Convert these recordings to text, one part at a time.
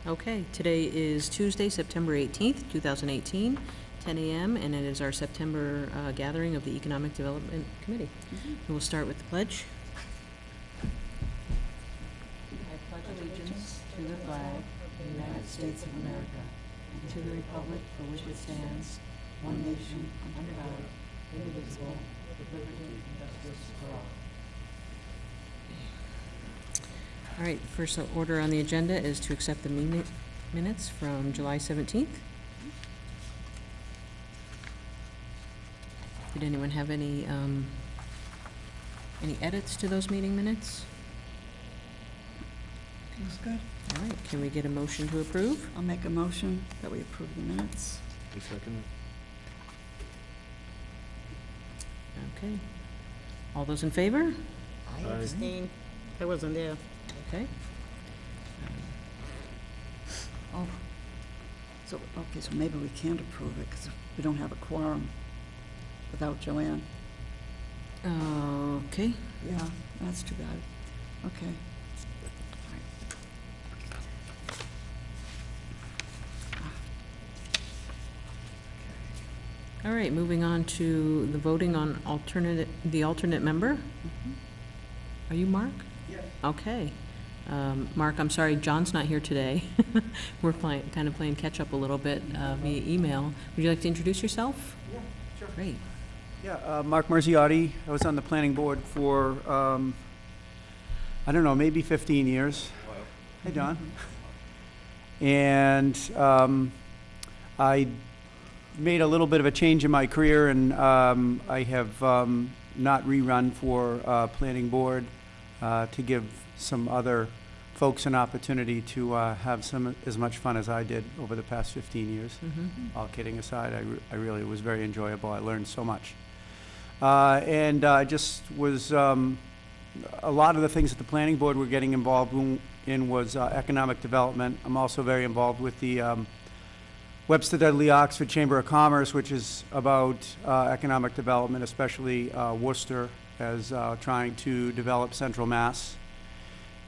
Okay, today is Tuesday, September 18th, 2018, 10 a.m., and it is our September gathering of the Economic Development Committee. And we'll start with the pledge. I pledge allegiance to the flag of the United States of America and to the republic for which it stands, one nation, under God, indivisible, with liberty and justice for all. All right, first order on the agenda is to accept the minutes from July 17th. Did anyone have any edits to those meeting minutes? Looks good. All right, can we get a motion to approve? I'll make a motion that we approve the minutes. I second it. Okay. All those in favor? I Aye. abstain. I wasn't there. Okay. Oh, so maybe we can't approve it because we don't have a quorum without Joanne. Okay. Yeah, that's too bad. Okay. All right, moving on to the voting on the alternate member. Mhm. Are you Mark? Yes. Okay. Mark, I'm sorry, John's not here today. We're kind of playing catch up a little bit via email. Would you like to introduce yourself? Yeah, sure. Great. Yeah, Mark Marziotti. I was on the planning board for, I don't know, maybe 15 years. Hey, Don. And I made a little bit of a change in my career, and I have not rerun for planning board to give some other folks an opportunity to have as much fun as I did over the past 15 years. Mm-hmm. All kidding aside, I really, it was very enjoyable. I learned so much. And I just was, a lot of the things that the planning board were getting involved in was economic development. I'm also very involved with the Webster Dudley Oxford Chamber of Commerce, which is about economic development, especially Worcester, as trying to develop Central Mass.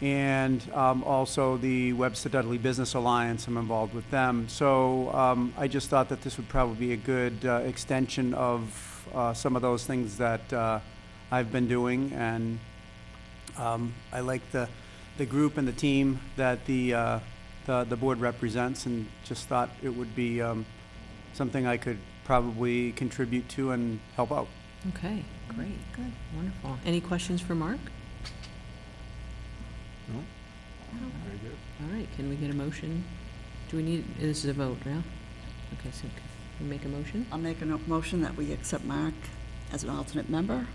And also the Webster Dudley Business Alliance, I'm involved with them. So I just thought that this would probably be a good extension of some of those things that I've been doing. And I like the group and the team that the board represents, and just thought it would be something I could probably contribute to and help out. Okay, great. Good. Wonderful. Any questions for Mark? No? Very good. All right, can we get a motion? Do we need, this is a vote, yeah? Okay, so can we make a motion? I'll make a motion that we accept Mark as an alternate member.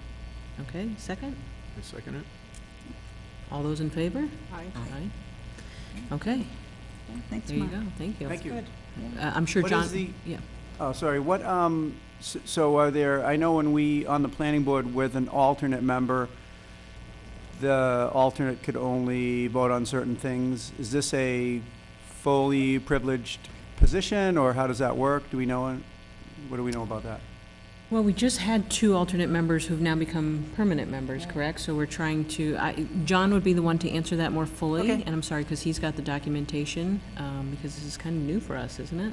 Okay, second? I second it. All those in favor? Aye. Aye. Okay, Thanks, there you Mark. go. Thank you. Thank you. Good. I'm sure What John. is the- Yeah. Oh, sorry, what, so are there, I know when we, on the planning board with an alternate member, the alternate could only vote on certain things. Is this a fully privileged position, or how does that work? Do we know, what do we know about that? Well, we just had two alternate members who've now become permanent members, correct? So we're trying to, John would be the one to answer that more fully. Okay. And I'm sorry, because he's got the documentation, because this is kind of new for us, isn't it?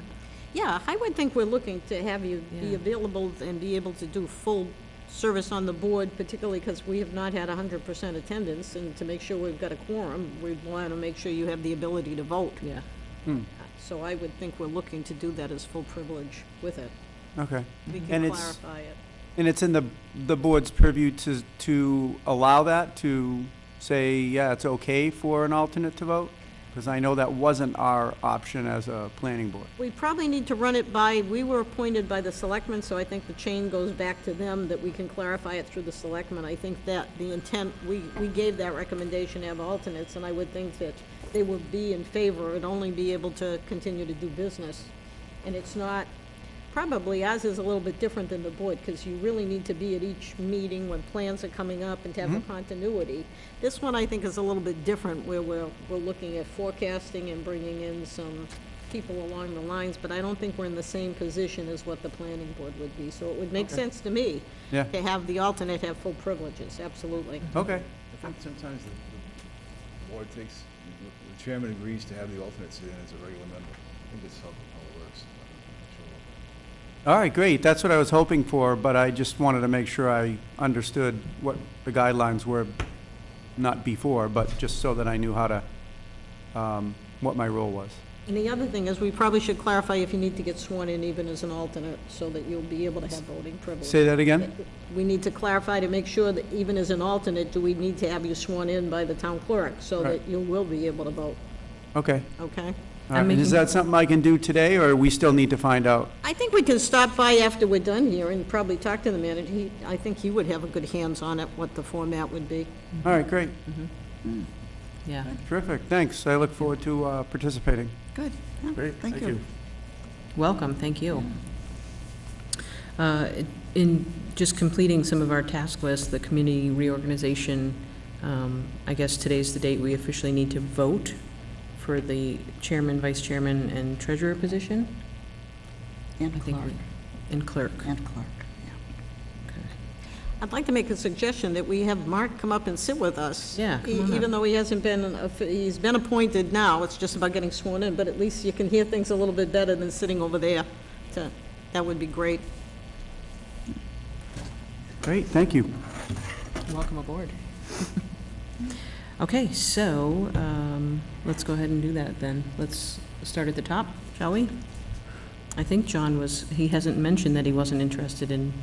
Yeah, I would think we're looking to have you be Yeah. available and be able to do full service on the board, particularly because we have not had 100% attendance, and to make sure we've got a quorum, we want to make sure you have the ability to vote. Yeah. So I would think we're looking to do that as full privilege with it. Okay. We And can it's- clarify it. And it's in the board's purview to allow that, to say, yeah, it's okay for an alternate to vote? Because I know that wasn't our option as a planning board. We probably need to run it by, we were appointed by the selectmen, so I think the chain goes back to them, that we can clarify it through the selectmen. I think that the intent, we gave that recommendation to have alternates, and I would think that they would be in favor and only be able to continue to do business. And it's not, probably ours is a little bit different than the board, because you really need to be at each meeting when plans are coming up and to have the continuity. This one, I think, is a little bit different, where we're looking at forecasting and bringing in some people along the lines, but I don't think we're in the same position as what the planning board would be. So it would make sense to me Yeah. to have the alternate have full privileges, absolutely. Okay. I think sometimes the board takes, the chairman agrees to have the alternate sit in as a regular member. I think that's how it works. All right, great. That's what I was hoping for, but I just wanted to make sure I understood what the guidelines were, not before, but just so that I knew how to, what my role was. And the other thing is, we probably should clarify if you need to get sworn in even as an alternate, so that you'll be able to have voting privilege. Say that again? We need to clarify to make sure that even as an alternate, do we need to have you sworn in by the town clerk, so Right. that you will be able to vote, Okay. okay? All right. Is that something I can do today, or we still need to find out? I think we can stop by after we're done here and probably talk to the manager. I think he would have a good hands on it, what the format would be. All right, great. Yeah. Terrific. Thanks. I look forward to participating. Good. Yeah, Great, Thank you. Welcome, thank you. In just completing some of our task lists, the community reorganization, I guess today's the date we officially need to vote for the chairman, vice chairman, and treasurer position? And I think clerk. And clerk. And clerk, yeah. Okay. I'd like to make a suggestion that we have Mark come up and sit with us. Yeah, come on up. Even though he hasn't been, he's been appointed now, it's just about getting sworn in, but at least you can hear things a little bit better than sitting over there. That would be great. Great, thank you. Welcome aboard. Okay, so let's go ahead and do that then. Let's start at the top, shall we? I think John he hasn't mentioned that he wasn't interested in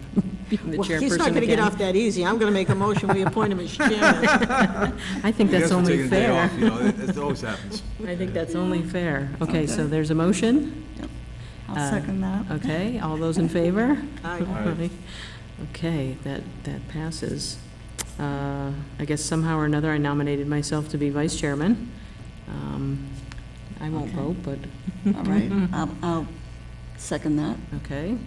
being the chairperson again. He's not going to get off that easy. I'm going to make a motion, we appoint him as chairman. I think that's only fair. It always happens. I think that's only fair. Okay, so there's a motion. I'll second that. Okay, all those in favor? Aye. Aye. Okay, that passes. I guess somehow or another I nominated myself to be vice chairman. I won't Okay. vote, but, All right, I'll second that. okay.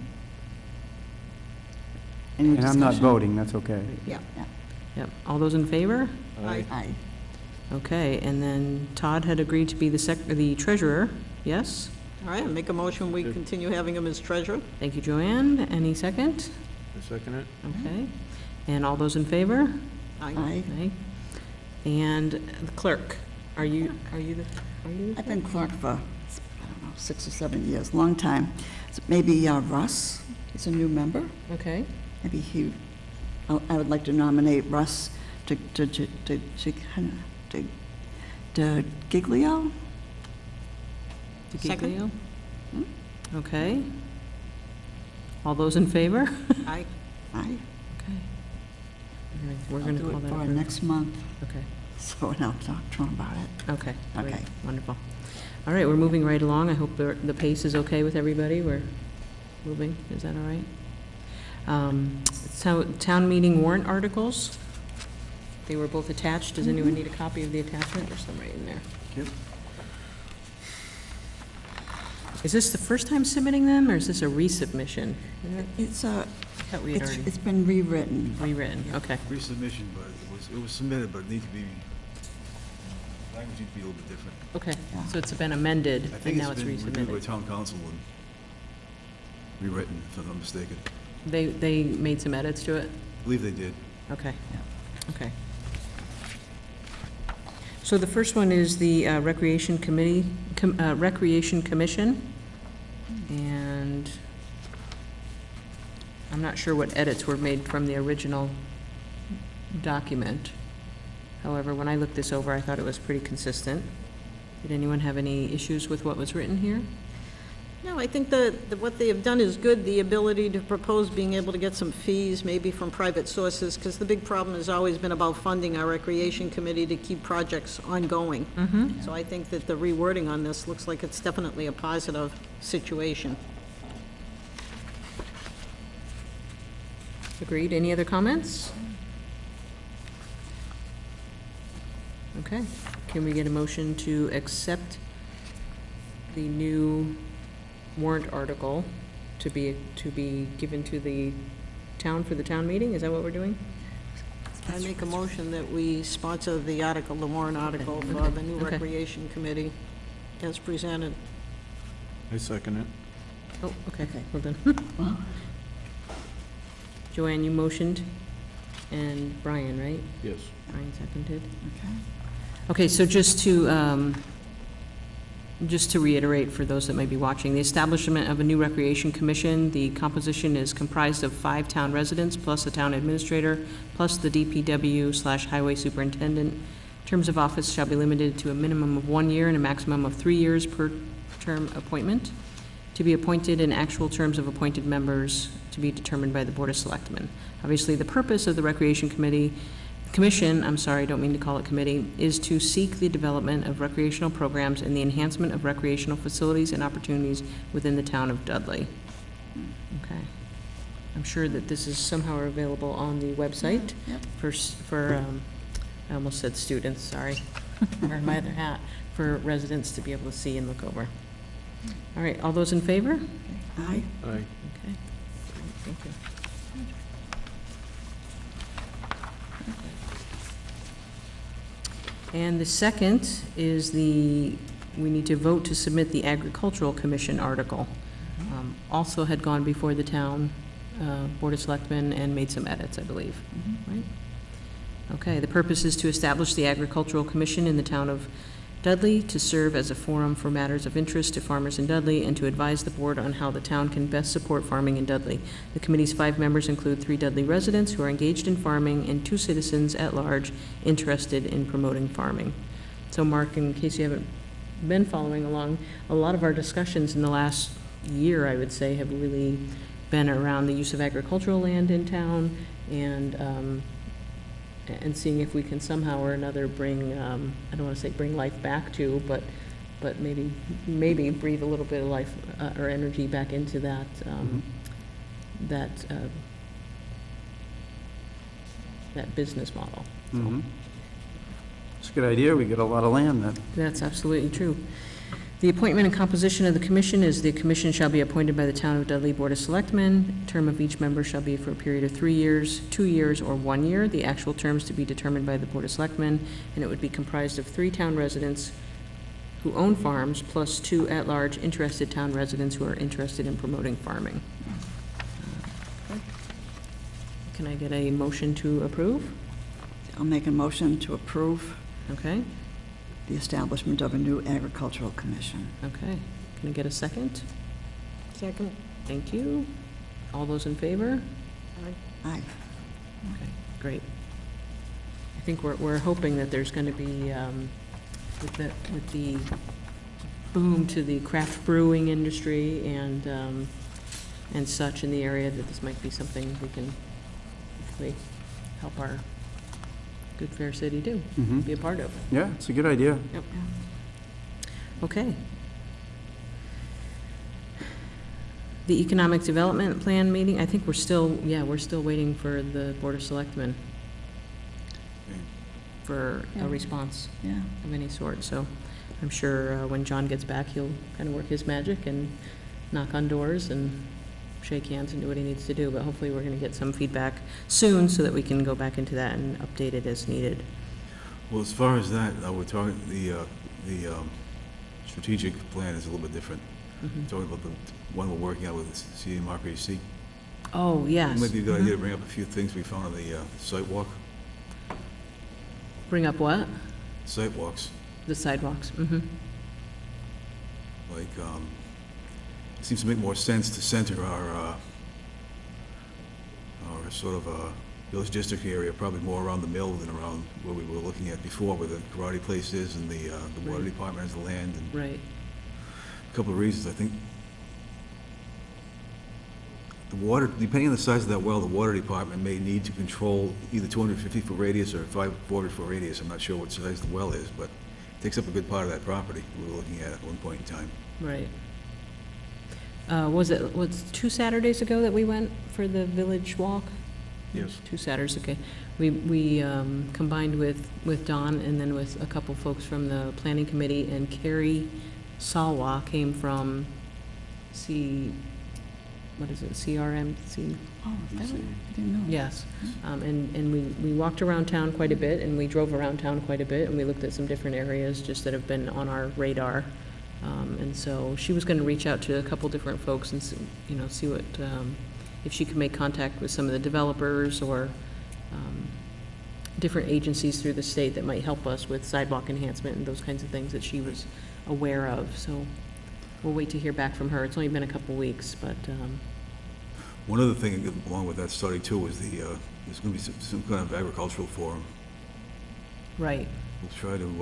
Any And I'm not discussion? voting, that's okay. Yeah. Yep, all those in favor? Aye. Aye. Okay, and then Todd had agreed to be the treasurer, yes? All right, I'll make a motion, we continue having him as treasurer. Thank you, Joanne. Any second? I second it. Okay. And all those in favor? Aye. Aye. Okay. And the clerk, are you the? I've been clerk for, I don't know, 6 or 7 years, long time. So maybe Russ is a new member. Okay. Maybe I would like to nominate Russ to Giglio. Second. DiGiglio? Okay. All those in favor? Aye. Aye. Okay. All right, we're I'll going to do call it that. for approved. next month, Okay. so now talk to him about it. Okay. Great. Okay. Wonderful. All right, we're moving right along. I hope the pace is okay with everybody. We're moving. Is that all right? So, town meeting warrant articles. They were both attached. Does anyone need a copy of the attachment? There's some right in there. Yep. Is this the first time submitting them, or is this a resubmission? It's I thought we had already it's been rewritten. rewritten. Okay. Resubmission, but it was submitted, but it needs to be, language needs to be a little bit different. Okay, Yeah. so it's been amended, I and think now it's it's been reviewed by resubmitted. town council and rewritten, if I'm not mistaken. They made some edits to it? I believe they did. Okay, okay. So the first one is the Recreation Committee, Recreation Commission, and I'm not sure what edits were made from the original document. However, when I looked this over, I thought it was pretty consistent. Did anyone have any issues with what was written here? No, I think that what they have done is good, the ability to propose being able to get some fees, maybe from private sources, because the big problem has always been about funding our recreation committee to keep projects ongoing. Mm-hmm. So I think that the rewording on this looks like it's definitely a positive situation. Agreed. Any other comments? Okay. Can we get a motion to accept the new warrant article to be given to the town for the town meeting? Is that what we're doing? I make a motion that we sponsor the article, the warrant article for the new Okay. recreation committee as presented. I second it. Oh, okay, Okay. well done. Well, Joanne, you motioned, and Brian, right? Yes. Brian seconded. okay. Okay, so just to just to reiterate for those that may be watching, the establishment of a new recreation commission, the composition is comprised of 5 town residents plus a town administrator plus the DPW/highway superintendent. Terms of office shall be limited to a minimum of 1 year and a maximum of 3 years per term appointment, to be appointed in actual terms of appointed members to be determined by the Board of Selectmen. Obviously, the purpose of the Recreation Commission, I don't mean to call it committee, is to seek the development of recreational programs and the enhancement of recreational facilities and opportunities within the town of Dudley. Okay. I'm sure that this is somehow available on the website for I almost said students, sorry, wearing my other hat, for residents to be able to see and look over. All right, all those in favor? Aye. Aye. Okay, thank you. And the second is we need to vote to submit the Agricultural Commission article. Also had gone before the town Board of Selectmen and made some edits, I believe, right? Okay, the purpose is to establish the Agricultural Commission in the town of Dudley to serve as a forum for matters of interest to farmers in Dudley and to advise the board on how the town can best support farming in Dudley. The committee's 5 members include 3 Dudley residents who are engaged in farming and 2 citizens at large interested in promoting farming. So Mark, in case you haven't been following along, a lot of our discussions in the last year, I would say, have really been around the use of agricultural land in town and seeing if we can somehow or another bring, I don't want to say bring life back to, but maybe breathe a little bit of life or energy back into that, that business model. So It's a good idea. We get a lot of land then. that's absolutely true. The appointment and composition of the commission is the commission shall be appointed by the Town of Dudley Board of Selectmen. Term of each member shall be for a period of 3 years, 2 years, or 1 year. The actual terms to be determined by the Board of Selectmen, and it would be comprised of 3 town residents who own farms, plus 2 at-large interested town residents who are interested in promoting farming. Can I get a motion to approve? I'll make a motion to approve Okay, the establishment of a new agricultural commission. okay. Can I get a second? Second. Thank you. All those in favor? Aye. Okay, great. I think we're hoping that there's going to be, with the boom to the craft brewing industry and such in the area, that this might be something we can hopefully help our good fair city do, be a part of. Yeah, it's a good idea. Yep. Okay. The Economic Development Plan meeting, I think we're still waiting for the Board of Selectmen for a response Yeah. of any sort. So I'm sure when John gets back, he'll kind of work his magic and knock on doors and shake hands and do what he needs to do. But hopefully we're going to get some feedback soon so that we can go back into that and update it as needed. Well, as far as that, we're talking, the strategic plan is a little bit different. Talking about the one we're working out with CMRPC. Oh, yes. It might be a good idea to bring up a few things we found on the site walk, Bring up what? site walks. The sidewalks. Like, it seems to make more sense to center our sort of village district area, probably more around the mill than around where we were looking at before, where the karate place is and the water department has the land. And Right. a couple of reasons, I think. The water, depending on the size of that well, the water department may need to control either 250-foot radius or 400-foot radius. I'm not sure what size the well is, but it takes up a good part of that property we were looking at one point in time. Right. Was 2 Saturdays ago that we went for the village walk? Yes. 2 Saturdays, okay. We combined with Don and then with a couple folks from the planning committee, and Carrie Salwa came from CRMC? Oh, really? I didn't know. Yes. And we walked around town quite a bit, and we drove around town quite a bit, and we looked at some different areas just that have been on our radar. And so she was going to reach out to a couple different folks and see what, if she could make contact with some of the developers or different agencies through the state that might help us with sidewalk enhancement and those kinds of things that she was aware of, so we'll wait to hear back from her. It's only been a couple weeks, but, One other thing along with that study too is there's going to be some kind of agricultural forum. right. We'll try to, I don't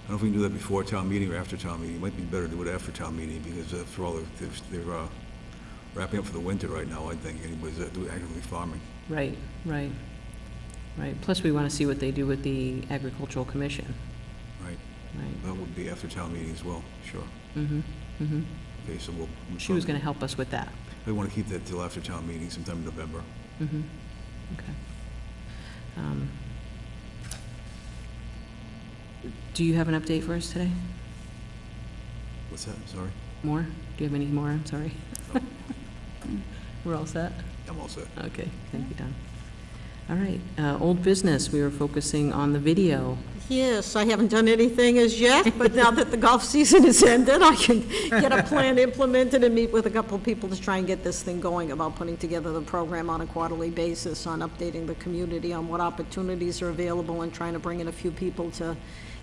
know if we can do that before town meeting or after town meeting. It might be better to do it after town meeting, because after all, they're wrapping up for the winter right now, I think, anybody's actively farming. Right, right, right. Plus, we want to see what they do with the Agricultural Commission. Right. Right. That would be after town meeting as well, sure. Mm-hmm, mm-hmm. Okay, so we'll. She was going to help us with that. I want to keep that till after town meeting, sometime in November. Mm-hmm, okay. Do you have an update for us today? What's that, sorry? More? Do you have any more? I'm sorry. We're all set? I'm all set. Okay, thank you, Don. All right, old business, we were focusing on the video. Yes, I haven't done anything as yet, but now that the golf season is ended, I can get a plan implemented and meet with a couple of people to try and get this thing going about putting together the program on a quarterly basis, on updating the community on what opportunities are available, and trying to bring in a few people to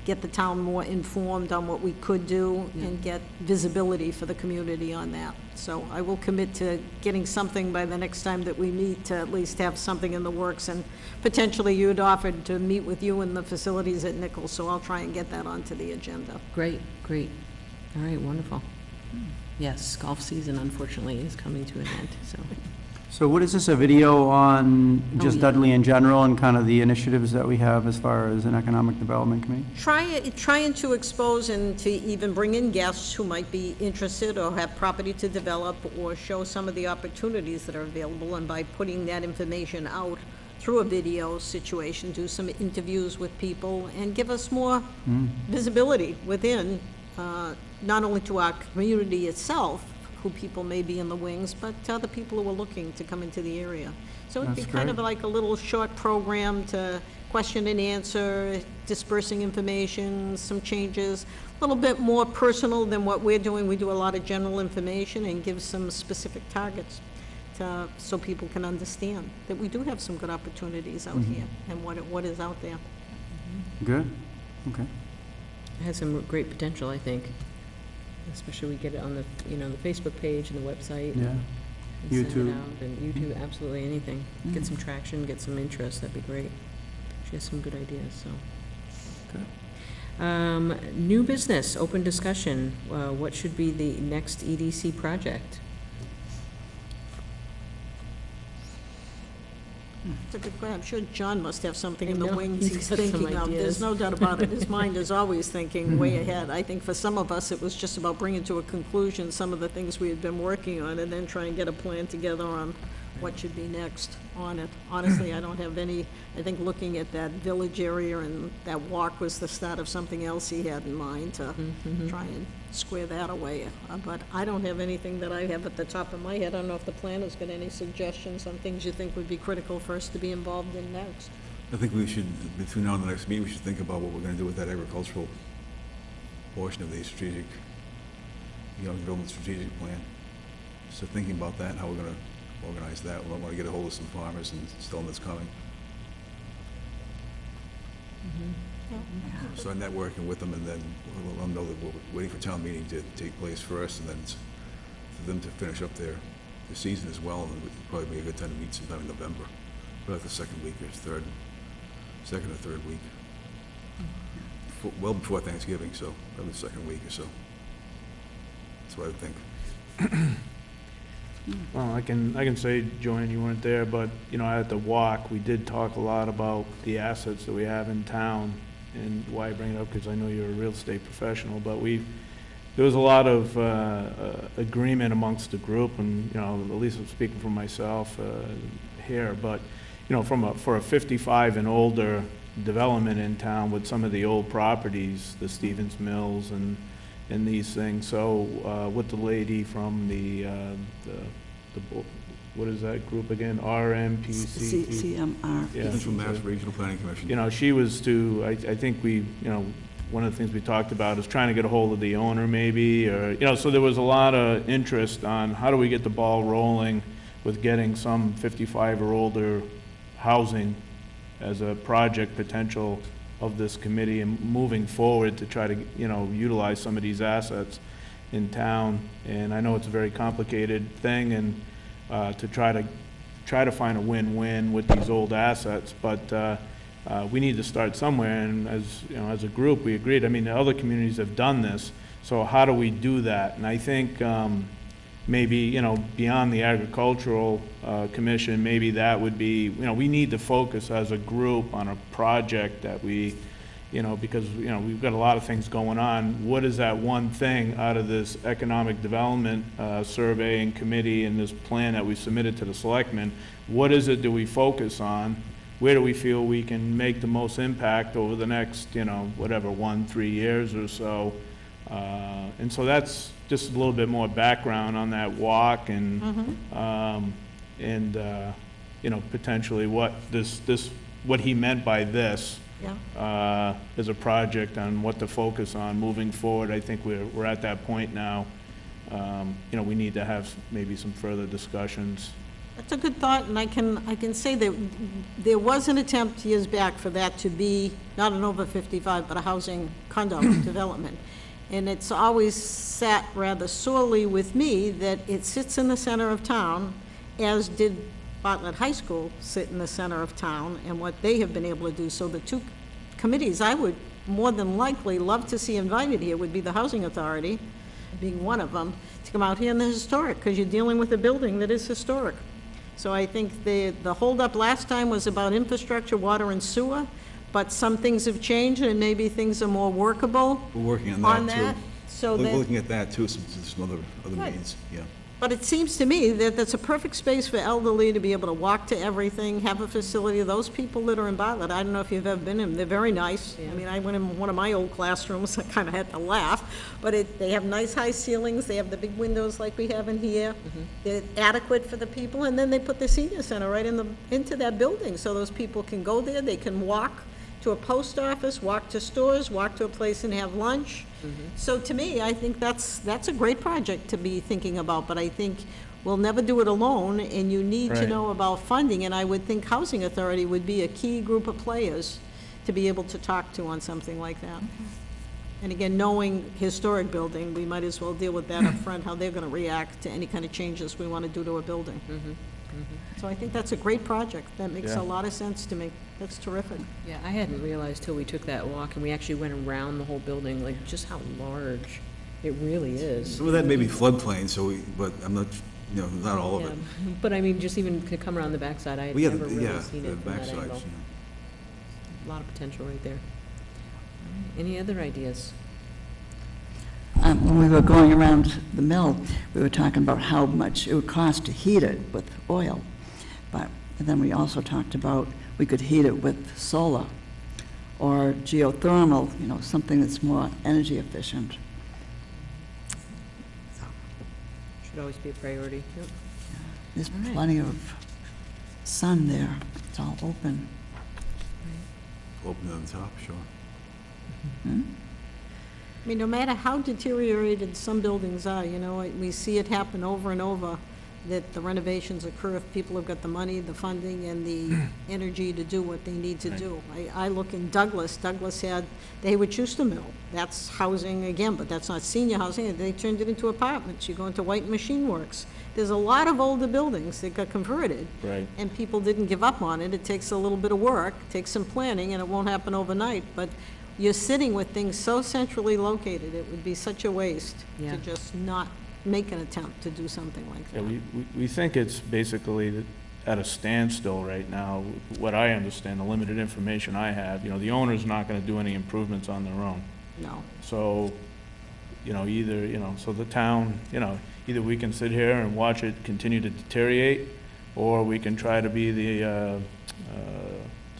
get the town more informed on what we could do and get visibility for the community on that. So I will commit to getting something by the next time that we meet, to at least have something in the works, and potentially you'd offered to meet with you in the facilities at Nichols, so I'll try and get that onto the agenda. Great, great. All right, wonderful. Yes, golf season unfortunately is coming to an end, so. So what is this, a video on just yeah. Dudley in general and kind of the initiatives that we have as far as an economic development committee? Trying to expose and to even bring in guests who might be interested or have property to develop, or show some of the opportunities that are available, and by putting that information out through a video situation, do some interviews with people and give us more visibility within, not only to our community itself, who people may be in the wings, but other people who are looking to come into the area. So it'd be That's kind great. of like a little short program to question and answer, dispersing information, some changes, a little bit more personal than what we're doing. We do a lot of general information and give some specific targets so people can understand that we do have some good opportunities out here and what is out there. Good, okay. It has some great potential, I think. Especially we get it on the, the Facebook page and the website. Yeah. And send it YouTube. out, and YouTube, absolutely anything. Get some traction, get some interest, that'd be great. She has some good ideas, so. Good. New business, open discussion. What should be the next EDC project? It's a good question. I'm sure John must have something I in the know. wings He's he's got some thinking of. ideas. There's no doubt about it. His mind is always thinking way ahead. I think for some of us, it was just about bringing to a conclusion some of the things we had been working on, and then try and get a plan together on what should be next on it. Honestly, I don't have any, I think looking at that village area and that walk was the start of something else he had in mind to try and square that away. But I don't have anything that I have at the top of my head. I don't know if the planner's got any suggestions on things you think would be critical for us to be involved in next. I think we should, between now and the next meeting, we should think about what we're going to do with that agricultural portion of the strategic, development strategic plan. So thinking about that, and how we're going to organize that. We want to get a hold of some farmers and tell them it's coming. Start networking with them, and then we'll let them know that we're waiting for town meeting to take place first, and then it's for them to finish up their season as well, and it would probably be a good time to meet sometime in November, about the second or third week. Well before Thanksgiving, so probably the second week or so. That's what I think. Well, I can say, Joanne, you weren't there, but, at the walk, we did talk a lot about the assets that we have in town, and why I bring it up, because I know you're a real estate professional, but there was a lot of agreement amongst the group, and, at least I'm speaking for myself here, but, for a 55 and older development in town with some of the old properties, the Stevens Mills and these things. So with the lady from the what is that group again? RMPC? CMR. Yeah. Central Mass Regional Planning Commission. She was I think we, one of the things we talked about is trying to get a hold of the owner maybe, or, so there was a lot of interest on how do we get the ball rolling with getting some 55 or older housing as a project potential of this committee and moving forward to try to, you know, utilize some of these assets in town. And I know it's a very complicated thing, and to try to find a win-win with these old assets, but we need to start somewhere, and as, you know, as a group, we agreed. I mean, the other communities have done this, so how do we do that? And I think maybe, you know, beyond the agricultural commission, maybe that would be, you know, we need to focus as a group on a project that we, you know, because, you know, we've got a lot of things going on. What is that one thing out of this economic development surveying committee and this plan that we submitted to the selectmen? What is it that we focus on? Where do we feel we can make the most impact over the next, you know, whatever, 1-3 years or so? And so that's just a little bit more background on that walk, and you know, potentially what what he meant by this as a project on what to focus on moving forward. I think we're at that point now. You know, we need to have maybe some further discussions. That's a good thought, and I can say that there was an attempt years back for that to be not an over 55, but a housing condo development. And it's always sat rather sorely with me that it sits in the center of town, as did Bartlett High School sit in the center of town, and what they have been able to do. So the two committees I would more than likely love to see invited here would be the Housing Authority, being one of them, to come out here, and the historic, because you're dealing with a building that is historic. So I think the holdup last time was about infrastructure, water and sewer, but some things have changed, and maybe things are more workable. We're working on that, too. So We're that, looking at that, too, some other Good. means, yeah. but it seems to me that that's a perfect space for elderly to be able to walk to everything, have a facility. Those people that are in Bartlett, I don't know if you've ever been in, they're very nice. I mean, I went in one of my old classrooms, I kind of had to laugh, but they have nice high ceilings, they have the big windows like we have in here. They're adequate for the people, and then they put the senior center right into that building, so those people can go there, they can walk to a post office, walk to stores, walk to a place and have lunch. So to me, I think that's a great project to be thinking about, but I think we'll never do it alone, and you need to Right. know about funding, and I would think Housing Authority would be a key group of players to be able to talk to on something like that. And again, knowing historic building, we might as well deal with that up front, how they're gonna react to any kind of changes we wanna do to a building. So I think that's a great project. That makes Yeah. a lot of sense to me. That's terrific. Yeah, I hadn't realized till we took that walk, and we actually went around the whole building, like, just how large it really is. Some of that may be floodplain, but I'm not, you know, not all of Yeah, it. but I mean, just even to come around the backside, I had Well, yeah, never really yeah, seen the it from that backsides, angle. yeah. A lot of potential right there. All right, any other ideas? When we were going around the mill, we were talking about how much it would cost to heat it with oil. But then we also talked about we could heat it with solar or geothermal, you know, something that's more energy efficient. Should always be a priority. Yep. There's All right. plenty of sun there. It's all open. Open to the top, sure. I mean, no matter how deteriorated some buildings are, you know, we see it happen over and over, that the renovations occur if people have got the money, the funding, and the energy to do what they need to do. I look in Douglas had, they would choose the mill. That's housing again, but that's not senior housing, and they turned it into apartments. You go into White Machine Works. There's a lot of older buildings that got converted. Right. And people didn't give up on it. It takes a little bit of work, takes some planning, and it won't happen overnight, but you're sitting with things so centrally located, it would be such a waste Yeah. to just not make an attempt to do something like Yeah, that. we think it's basically at a standstill right now. What I understand, the limited information I have, you know, the owner's not gonna do any improvements on their own. No. So, you know, either, you know, so the town, you know, either we can sit here and watch it continue to deteriorate, or we can try to be the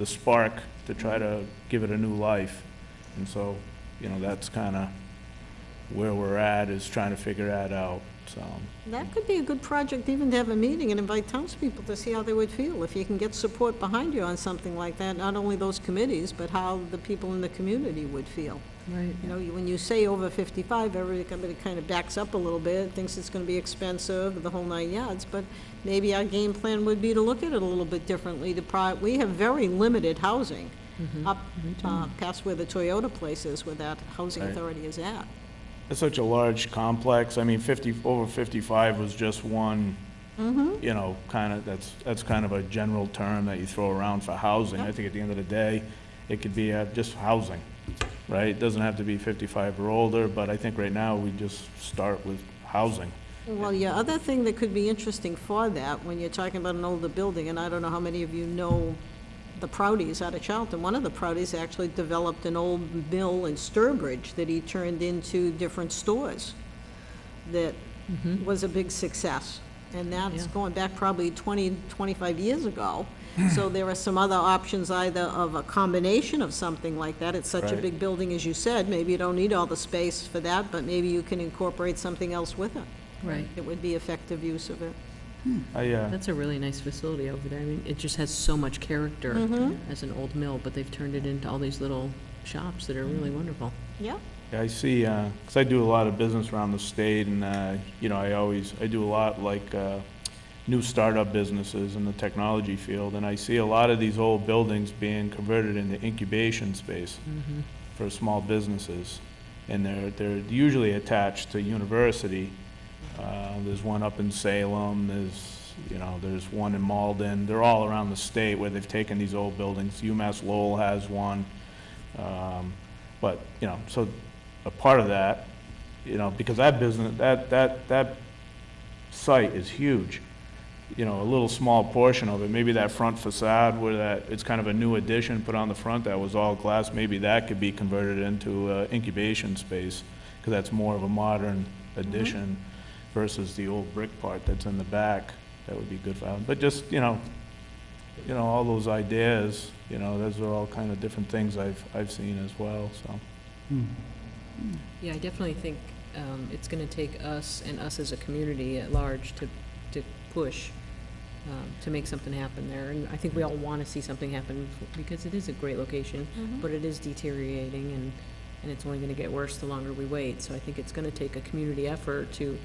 spark to try to give it a new life. And so, you know, that's kinda where we're at, is trying to figure that out, so. That could be a good project, even to have a meeting and invite townspeople to see how they would feel. If you can get support behind you on something like that, not only those committees, but how the people in the community would feel. Right. You know, when you say over 55, everybody kind of backs up a little bit, thinks it's gonna be expensive, the whole 9 yards, but maybe our game plan would be to look at it a little bit differently. We have very limited housing. up past where the Toyota place is, where that housing Right. authority is at. It's such a large complex. I mean, over 55 was just one, you know, kind of, that's kind of a general term that you throw around for housing. I think at the end of the day, it could be just housing, right? It doesn't have to be 55 or older, but I think right now we just start with housing. Well, yeah, other thing that could be interesting for that, when you're talking about an older building, and I don't know how many of you know the Proudies out of Charlton, one of the Proudies actually developed an old mill in Sturbridge that he turned into different stores that was a big success. And that's going back probably 20, 25 years ago. So there are some other options, either of a combination of something like that. It's such a Right. big building, as you said, maybe you don't need all the space for that, but maybe you can incorporate something else with it. Right. It would be effective use of it. That's a really nice facility over there. I mean, it just has so much character as an old mill, but they've turned it into all these little shops that are really wonderful. Yeah. Yeah, I see, because I do a lot of business around the state, and, you know, I do a lot like new startup businesses in the technology field, and I see a lot of these old buildings being converted into incubation space for small businesses, and they're usually attached to university. There's one up in Salem, there's one in Malden. They're all around the state where they've taken these old buildings. UMass Lowell has one. But, you know, so a part of that, you know, because that business, that site is huge. You know, a little small portion of it, maybe that front facade where it's kind of a new addition put on the front that was all glass, maybe that could be converted into incubation space, because that's more of a modern addition versus the old brick part that's in the back. That would be good for them. But just, you know, all those ideas, you know, those are all kind of different things I've seen as well, so. Yeah, I definitely think it's going to take us and us as a community at large to push to make something happen there. And I think we all want to see something happen because it is a great location, but it is deteriorating and it's only going to get worse the longer we wait. So I think it's going to take a community effort to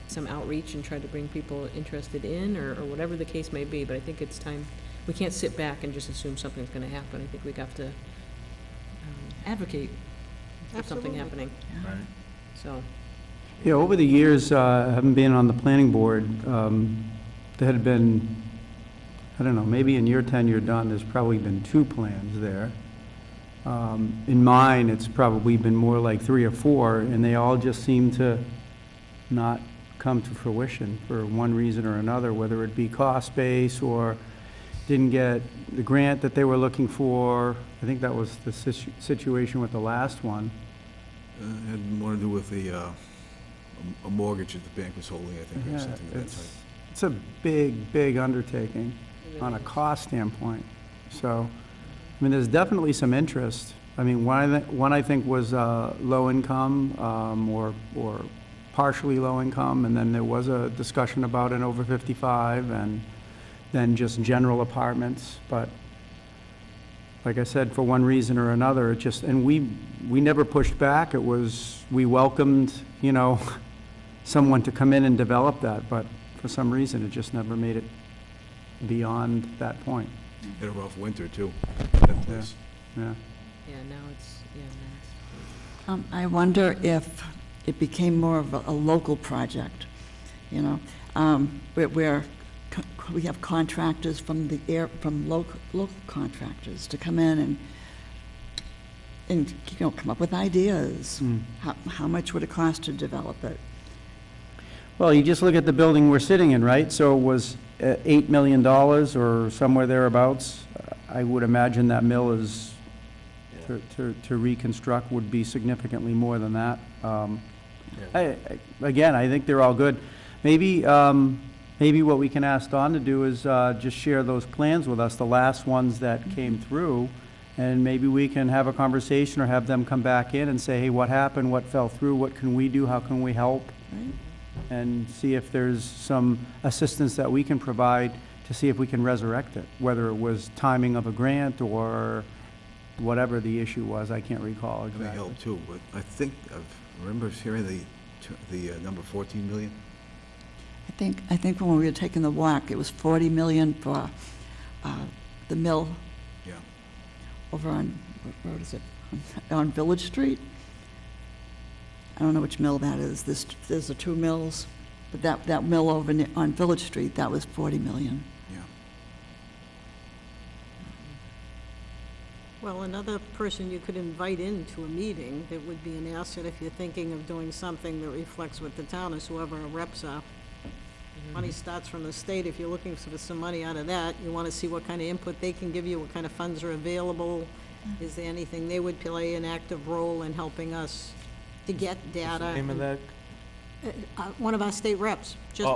some outreach and try to bring people interested in or whatever the case may be. But I think it's time. We can't sit back and just assume something's going to happen. I think we have to advocate for something Absolutely. happening. Right. So, Yeah, over the years, having been on the planning board, there had been, I don't know, maybe in your tenure, Don, there's probably been 2 plans there. In mine, it's probably been more like 3 or 4, and they all just seem to not come to fruition for one reason or another, whether it be cost base or didn't get the grant that they were looking for. I think that was the situation with the last one. It had more to do with a mortgage that the bank was holding, I think, or Yeah, something of that type. it's a big, big undertaking on a cost standpoint. So, I mean, there's definitely some interest. I mean, one I think was low income or partially low income, and then there was a discussion about an over 55, and then just general apartments. But like I said, for one reason or another, it just, and we never pushed back. It was, we welcomed, you know, someone to come in and develop that, but for some reason, it just never made it beyond that point. Had a rough winter, too, that place. Yeah. yeah, now it's. I wonder if it became more of a local project, you know, where we have contractors from local contractors to come in and you know, come up with ideas. How much would it cost to develop it? Well, you just look at the building we're sitting in, right? So it was $8 million or somewhere thereabouts. I would imagine that mill is, to reconstruct would be significantly more than that. Again, I think they're all good. Maybe what we can ask Don to do is just share those plans with us, the last ones that came through, and maybe we can have a conversation or have them come back in and say, hey, what happened, what fell through, what can we do, how can we help? Right. And see if there's some assistance that we can provide to see if we can resurrect it, whether it was timing of a grant or whatever the issue was. I can't recall That may exactly. help, too, but I think, I remember hearing the number 14 million. I think when we were taking the walk, it was 40 million for the mill. Yeah. over on, what road is it? On Village Street. I don't know which mill that is. There's the two mills, but that mill over on Village Street, that was 40 million. Yeah. Well, another person you could invite into a meeting that would be an asset if you're thinking of doing something that reflects what the town is, whoever our reps are. Money starts from the state. If you're looking for some money out of that, you want to see what kind of input they can give you, what kind of funds are available. Is there anything they would play an active role in helping us to get data? Name of that? One of our state reps, just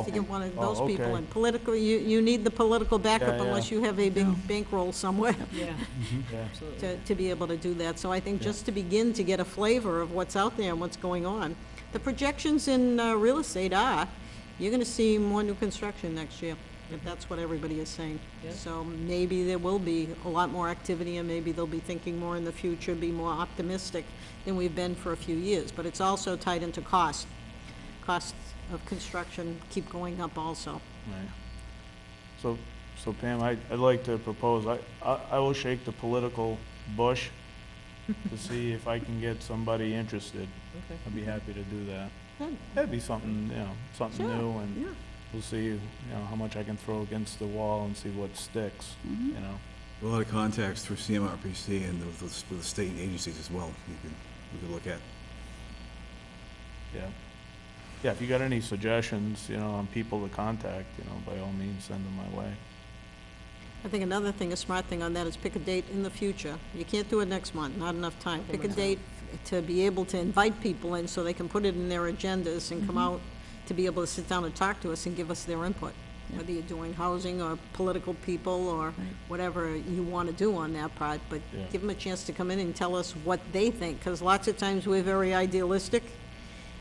to get one of Oh, those people. okay. And politically, you need the political backup Yeah, yeah. unless you have a big bankroll somewhere Yeah, Yeah. absolutely. to be able to do that. So I think Yeah. just to begin to get a flavor of what's out there and what's going on. The projections in real estate are, you're gonna see more new construction next year, if that's what everybody is saying. Yeah. So maybe there will be a lot more activity, and maybe they'll be thinking more in the future, be more optimistic than we've been for a few years. But it's also tied into cost. Costs of construction keep going up also. Right. So Pam, I'd like to propose, I will shake the political bush to see if I can get somebody interested. Okay. I'd be happy to do that. Good. That'd be something, something Sure, new, and yeah. we'll see, how much I can throw against the wall and see what sticks, Mhm. A lot of contacts through CMRPC and with the state agencies as well, we could look at. Yeah. Yeah, if you got any suggestions, on people to contact, by all means, send them my way. I think another thing, a smart thing on that is pick a date in the future. You can't do it next month, not enough time. Pick a date to be able to invite people in so they can put it in their agendas and come out to be able to sit down and talk to us and give us their input. Yeah. Whether you're doing housing or political people or whatever you want to do on that part, but Yeah. give them a chance to come in and tell us what they think, because lots of times we're very idealistic,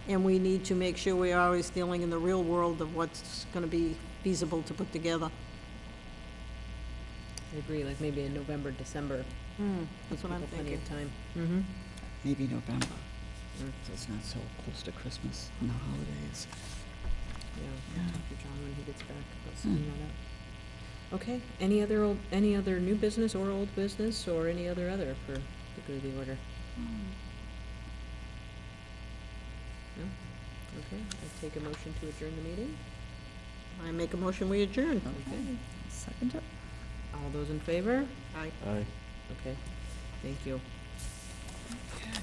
and we need to make sure we are always dealing in the real world of what's going to be feasible to put together. I agree, like maybe in November, December. That's what I'm People plenty thinking. of time. Mm-hmm. Maybe November, Mm. so it's not so close to Christmas and the holidays. Yeah, Yeah. I'll talk to John when he gets back about setting that up. Okay, any other new business or old business, or any other for the good of the order? No? Okay, I take a motion to adjourn the meeting. I make a motion, we adjourn. Okay, second it. All those in favor? Aye. Aye. Okay, thank you. Okay.